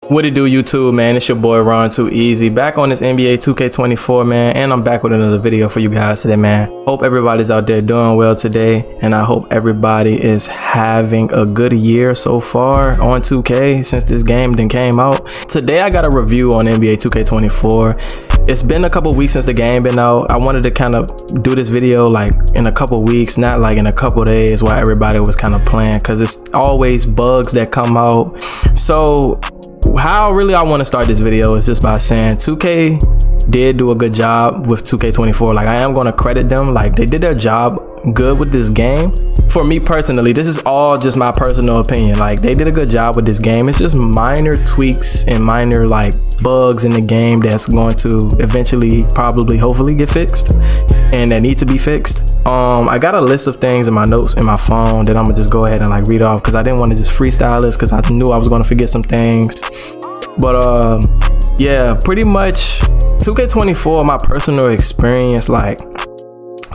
What it do, YouTube, man? It's your boy Ron Too Easy, back on this NBA 2K24, man, and I'm back with another video for you guys today, man. Hope everybody's out there doing well today, and I hope everybody is having a good year so far on 2K since this game then came out. Today I got a review on NBA 2K24. It's been a couple weeks since the game been out. I wanted to kind of do this video like in a couple weeks, not like in a couple days while everybody was kind of playing, because it's always bugs that come out. So how really I want to start this video is just by saying 2K did do a good job with 2K24. Like, I am going to credit them. Like, they did their job good with this game. For me personally, this is all just my personal opinion. Like, they did a good job with this game. It's just minor tweaks and minor like bugs in the game that's going to eventually probably hopefully get fixed and that need to be fixed. I got a list of things in my notes in my phone that I'm gonna just go ahead and like read off, because I didn't want to just freestyle this because I knew I was going to forget some things. But yeah, pretty much 2K24, my personal experience, like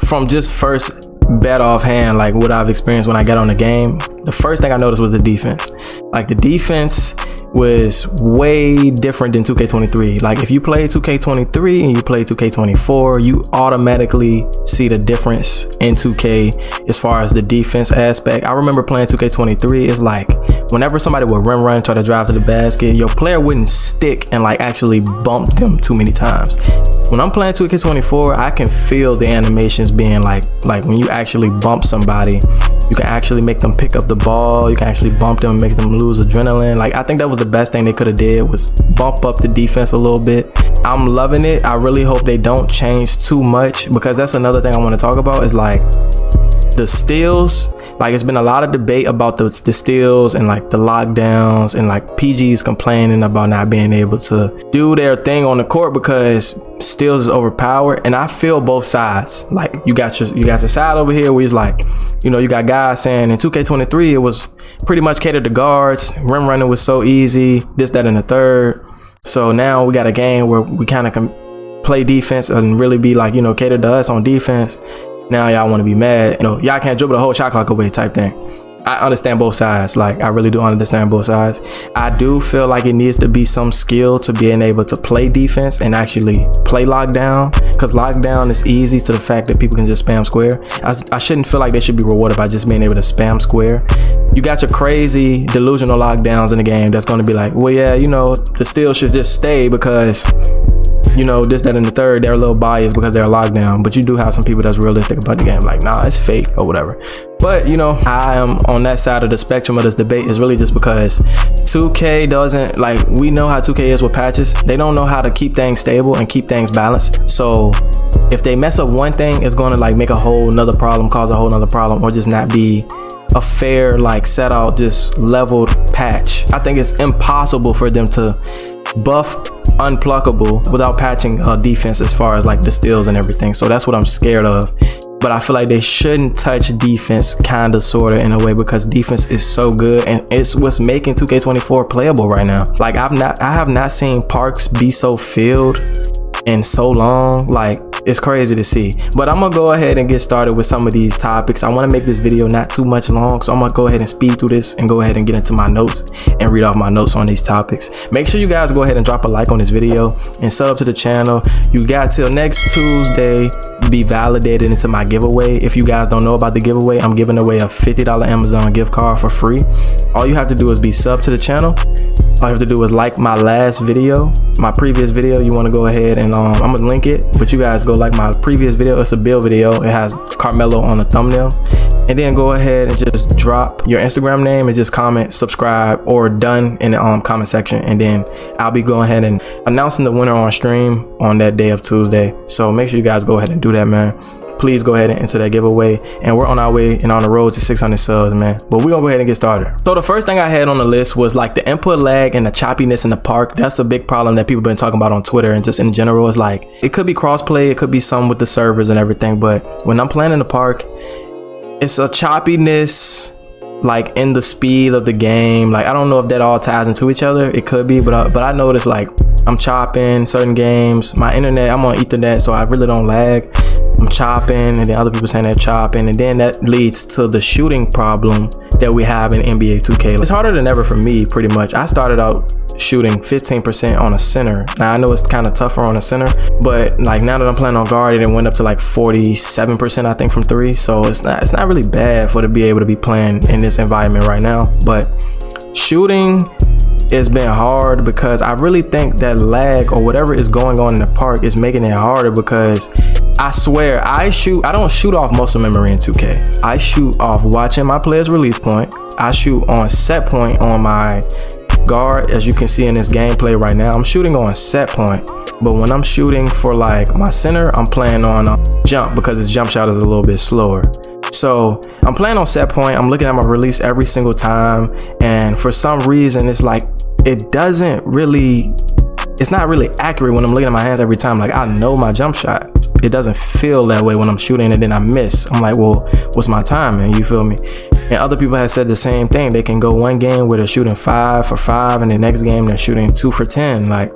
from just first bet offhand, like what I've experienced when I got on the game, the first thing I noticed was the defense. Like, the defense was way different than 2K23. Like, if you play 2K23 and you play 2K24, you automatically see the difference in 2K as far as the defense aspect. I remember playing 2K23, it's like whenever somebody would run, try to drive to the basket, your player wouldn't stick and like actually bump them too many times. When I'm playing 2K24, I can feel the animations being like when you actually bump somebody, you can actually make them pick up the ball, you can actually bump them and make them lose adrenaline. Like, I think that was the best thing they could have did, was bump up the defense a little bit. I'm loving it. I really hope they don't change too much, because that's another thing I want to talk about is like the steals. Like, it's been a lot of debate about the steals and like the lockdowns, and like PGs complaining about not being able to do their thing on the court because steals is overpowered. And I feel both sides. Like, you got the side over here where it's like, you know, you got guys saying in 2K23 it was pretty much catered to guards, rim running was so easy, this, that, and the third. So now we got a game where we kind of can play defense and really be like, you know, catered to us on defense. Now y'all want to be mad, you know, y'all can't dribble the whole shot clock away type thing. I understand both sides. Like, I really do understand both sides. I do feel like it needs to be some skill to being able to play defense and actually play lockdown, because lockdown is easy to the fact that people can just spam square. I shouldn't feel like they should be rewarded by just being able to spam square. You got your crazy delusional lockdowns in the game that's going to be like, well, yeah, you know, the steal should just stay because, you know, this, that, and the third, they're a little biased because they're locked down. But you do have some people that's realistic about the game, like, nah, it's fake or whatever. But, you know, I am on that side of the spectrum of this debate is really just because 2K doesn't, like, we know how 2K is with patches. They don't know how to keep things stable and keep things balanced. So if they mess up one thing, it's going to like make a whole nother problem, cause a whole nother problem, or just not be a fair, like, set out, just leveled patch. I think it's impossible for them to buff unpluckable without patching defense as far as like the steals and everything. So that's what I'm scared of. But I feel like they shouldn't touch defense, kind of, sort of, in a way, because defense is so good and it's what's making 2K24 playable right now. Like, I have not seen parks be so filled in so long. Like, it's crazy to see. But I'm gonna go ahead and get started with some of these topics. I want to make this video not too much long, so I'm gonna go ahead and speed through this and go ahead and get into my notes and read off my notes on these topics. Make sure you guys go ahead and drop a like on this video and sub to the channel. You got till next Tuesday to be validated into my giveaway. If you guys don't know about the giveaway, I'm giving away a $50 Amazon gift card for free. All you have to do is be sub to the channel. All you have to do is like my last video, my previous video. You want to go ahead and I'm gonna link it, but you guys go like my previous video. It's a build video. It has Carmelo on the thumbnail. And then go ahead and just drop your Instagram name and just comment, subscribe, or done in the comment section. And then I'll be going ahead and announcing the winner on stream on that day of Tuesday. So make sure you guys go ahead and do that, man. Please go ahead and enter that giveaway, and we're on our way and on the road to 600 subs, man. But we're gonna go ahead and get started. So the first thing I had on the list was like the input lag and the choppiness in the park. That's a big problem that people been talking about on Twitter and just in general. It's like, it could be crossplay, it could be some with the servers and everything, but when I'm playing in the park, it's a choppiness like in the speed of the game. Like, I don't know if that all ties into each other. It could be, but I noticed like I'm chopping certain games. My internet, I'm on Ethernet, so I really don't lag. I'm chopping, and then other people saying they're chopping, and then that leads to the shooting problem that we have in NBA 2K. It's harder than ever for me, pretty much. I started out shooting 15% on a center. Now I know it's kind of tougher on a center, but like now that I'm playing on guard, it went up to like 47% I think from 3. So it's not really bad for to be able to be playing in this environment right now. But shooting, it's been hard because I really think that lag or whatever is going on in the park is making it harder, because I swear I don't shoot off muscle memory in 2K. I shoot off watching my player's release point. I shoot on set point on my guard. As you can see in this gameplay right now, I'm shooting on set point. But when I'm shooting for like my center, I'm playing on jump, because his jump shot is a little bit slower. So I'm playing on set point. I'm looking at my release every single time, and for some reason it's like it's not really accurate when I'm looking at my hands every time. Like I know my jump shot, it doesn't feel that way when I'm shooting and then I miss. I'm like, well, what's my timing? You feel me? And other people have said the same thing. They can go one game where they're shooting 5 for 5, and the next game they're shooting 2 for 10. Like,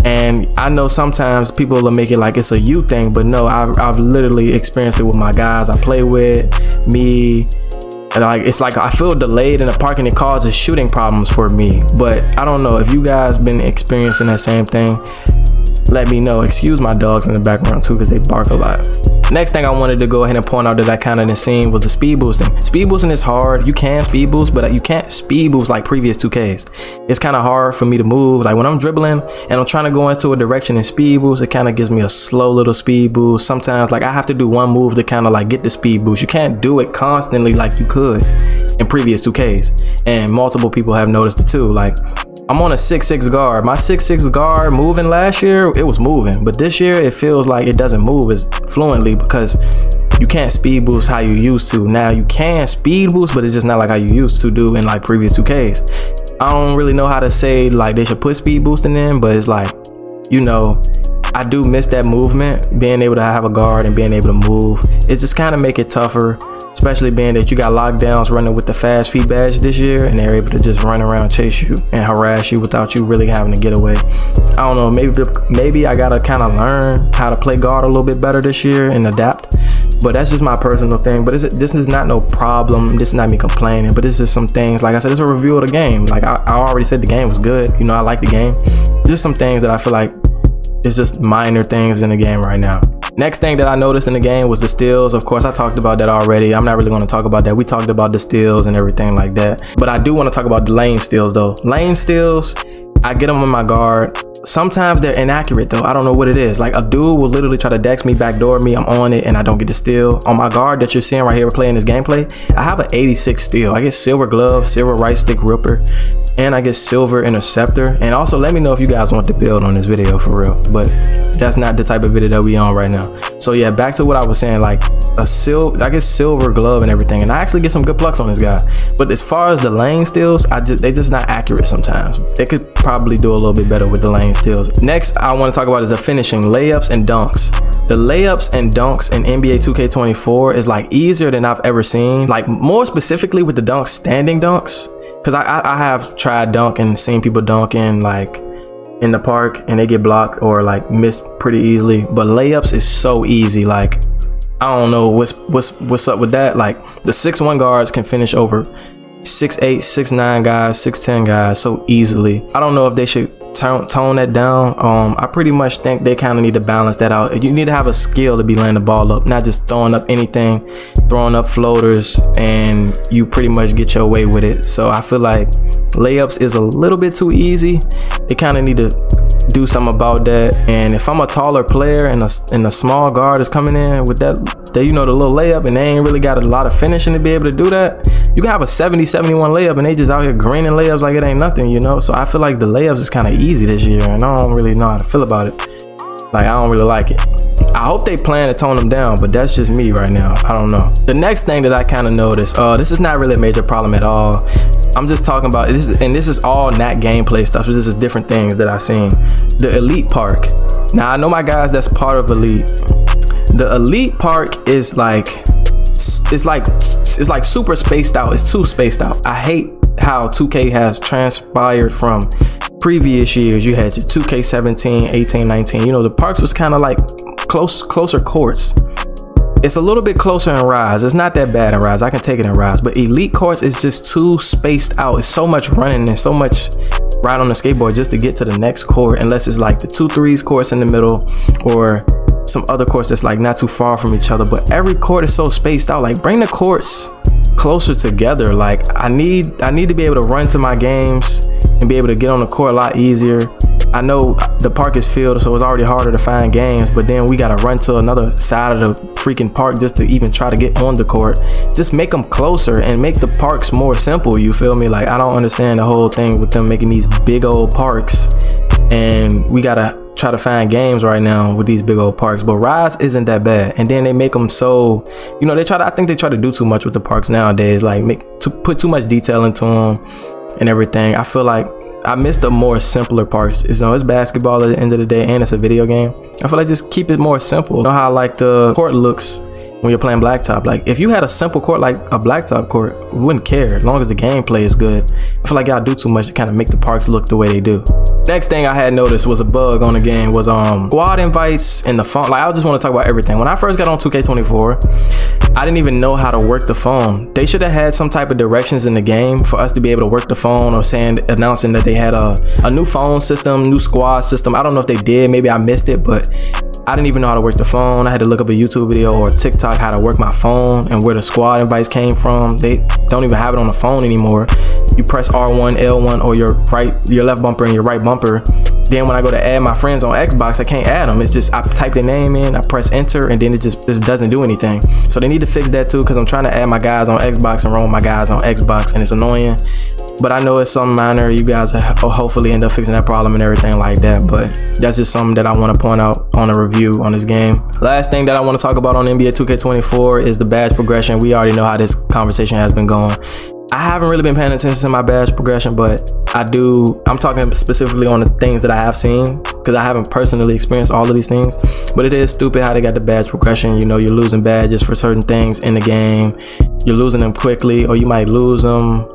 and I know sometimes people will make it like it's a you thing, but no, I've literally experienced it with my guys I play with, me. And like it's like I feel delayed in the park and it causes shooting problems for me. But I don't know if you guys been experiencing that same thing. Let me know. Excuse my dogs in the background too, because they bark a lot. Next thing I wanted to go ahead and point out that I kind of didn't see was the speed boosting. Speed boosting is hard. You can speed boost, but you can't speed boost like previous 2Ks. It's kind of hard for me to move. Like when I'm dribbling and I'm trying to go into a direction and speed boost, it kind of gives me a slow little speed boost. Sometimes like I have to do one move to kind of like get the speed boost. You can't do it constantly like you could in previous 2Ks. And multiple people have noticed it too. Like I'm on a 6'6" guard. My 6'6" guard moving last year, it was moving. But this year, it feels like it doesn't move as fluently because you can't speed boost how you used to. Now, you can speed boost, but it's just not like how you used to do in like previous 2Ks. I don't really know how to say like they should put speed boosting in, but it's like, you know, I do miss that movement, being able to have a guard and being able to move. It just kind of make it tougher. Especially being that you got lockdowns running with the fast feet badge this year, and they're able to just run around, chase you, and harass you without you really having to get away. I don't know, maybe I gotta kind of learn how to play guard a little bit better this year and adapt. But that's just my personal thing. But this is not no problem. This is not me complaining, but it's just some things. Like I said, it's a review of the game. Like I already said the game was good. You know, I like the game. Just some things that I feel like it's just minor things in the game right now. Next thing that I noticed in the game was the steals. Of course, I talked about that already. I'm not really going to talk about that. We talked about the steals and everything like that. But I do want to talk about the lane steals though. Lane steals, I get them in my guard. Sometimes they're inaccurate though. I don't know what it is. Like a dude will literally try to dex me, backdoor me. I'm on it and I don't get the steal. On my guard that you're seeing right here playing this gameplay, I have an 86 steal. I get silver glove, silver right stick ripper, and I get silver interceptor. And also let me know if you guys want to build on this video for real, but that's not the type of video that we on right now. So yeah, back to what I was saying, like I get silver glove and everything, and I actually get some good plucks on this guy. But as far as the lane steals, they just not accurate sometimes. They could probably do a little bit better with the lane steals. Next I want to talk about is the finishing, layups and dunks. The layups and dunks in NBA 2K24 is like easier than I've ever seen. Like more specifically with the dunks, standing dunks. Cause I have tried dunk and seen people dunking like in the park and they get blocked or like missed pretty easily. But layups is so easy. Like I don't know what's up with that. Like the 6'1" guards can finish over 6'8", 6'9" guys, 6'10" guys so easily. I don't know if they should tone that down. I pretty much think they kind of need to balance that out. You need to have a skill to be laying the ball up, not just throwing up anything, throwing up floaters, and you pretty much get your way with it. So I feel like layups is a little bit too easy. They kind of need to do something about that. And if I'm a taller player and a small guard is coming in with that, you know, the little layup, and they ain't really got a lot of finishing to be able to do that, you can have a 70-71 layup and they just out here greening layups like it ain't nothing, you know. So I feel like the layups is kind of easy this year, and I don't really know how to feel about it. Like I don't really like it. I hope they plan to tone them down, but that's just me right now. I don't know. The next thing that I kind of noticed, this is not really a major problem at all. I'm just talking about this, and this is all not gameplay stuff. So this is different things that I've seen. The elite park. Now I know my guys that's part of elite. The elite park is like, it's like super spaced out. It's too spaced out. I hate how 2K has transpired from previous years. You had your 2K17, 18, 19. You know, the parks was kind of like closer courts. It's a little bit closer in Rise. It's not that bad in Rise. I can take it in Rise. But Elite courts is just too spaced out. It's so much running and so much ride on the skateboard just to get to the next court, unless it's like the 2-3s course in the middle or some other course that's like not too far from each other. But every court is so spaced out. Like, bring the courts closer together. Like, I need to be able to run to my games and be able to get on the court a lot easier. I know the park is filled, so it's already harder to find games, but then we gotta run to another side of the freaking park just to even try to get on the court. Just make them closer and make the parks more simple, you feel me? Like, I don't understand the whole thing with them making these big old parks, and we gotta try to find games right now with these big old parks. But rides isn't that bad, and then they make them so, you know, I think they try to do too much with the parks nowadays, like put too much detail into them and everything. I feel like I missed the more simpler parts. It's basketball at the end of the day, and it's a video game. I feel like just keep it more simple. You know how like the court looks when you're playing blacktop? Like, if you had a simple court like a blacktop court, we wouldn't care as long as the gameplay is good. I feel like y'all do too much to kind of make the parks look the way they do. Next thing I had noticed was a bug on the game was squad invites and the phone. Like, I just want to talk about everything. When I first got on 2K24, I didn't even know how to work the phone. They should have had some type of directions in the game for us to be able to work the phone, or announcing that they had a new phone system, new squad system. I don't know if they did, maybe I missed it, but I didn't even know how to work the phone. I had to look up a YouTube video or TikTok how to work my phone and where the squad invites came from. They don't even have it on the phone anymore. You press R1, L1, or your left bumper and your right bumper. Then when I go to add my friends on Xbox, I can't add them. It's just, I type their name in, I press enter, and then it just doesn't do anything. So they need to fix that too, because I'm trying to add my guys on Xbox and roam my guys on Xbox, and it's annoying. But I know it's something minor. You guys will hopefully end up fixing that problem and everything like that. But that's just something that I want to point out on a review on this game. Last thing that I want to talk about on NBA 2K24 is the badge progression. We already know how this conversation has been going. I haven't really been paying attention to my badge progression, but I'm talking specifically on the things that I have seen, because I haven't personally experienced all of these things. But it is stupid how they got the badge progression. You know, you're losing badges for certain things in the game. You're losing them quickly, or you might lose them.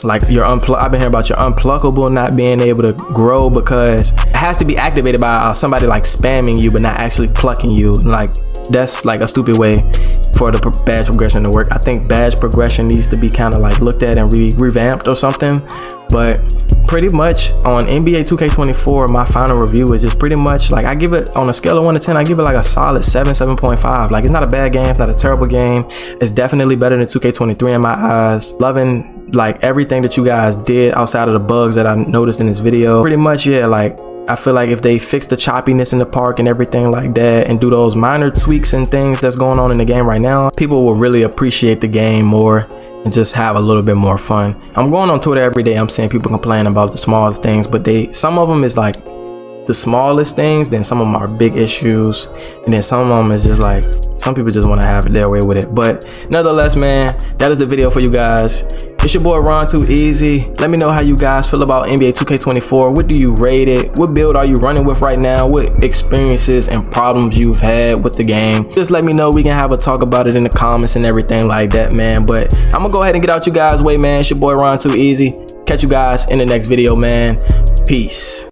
Like, I've been hearing about your unpluckable not being able to grow because it has to be activated by somebody like spamming you but not actually plucking you. Like, that's like a stupid way for the badge progression to work. I think badge progression needs to be kind of like looked at and revamped or something. But pretty much on NBA 2K24, my final review is just pretty much like, I give it on a scale of 1 to 10, I give it like a solid 7.5. Like, it's not a bad game, it's not a terrible game. It's definitely better than 2K23 in my eyes. Loving like everything that you guys did outside of the bugs that I noticed in this video. Pretty much, yeah, like, I feel like if they fix the choppiness in the park and everything like that, and do those minor tweaks and things that's going on in the game right now, people will really appreciate the game more and just have a little bit more fun. I'm going on Twitter every day, I'm seeing people complain about the smallest things, but some of them is like the smallest things, then some of them are big issues, and then some of them is just like, some people just want to have their way with it. But nonetheless, man, that is the video for you guys. It's your boy Ron Too Easy. Let me know how you guys feel about NBA 2K24. What do you rate it? What build are you running with right now? What experiences and problems you've had with the game? Just let me know. We can have a talk about it in the comments and everything like that, man. But I'm gonna go ahead and get out you guys' way, man. It's your boy Ron Too Easy. Catch you guys in the next video, man. Peace.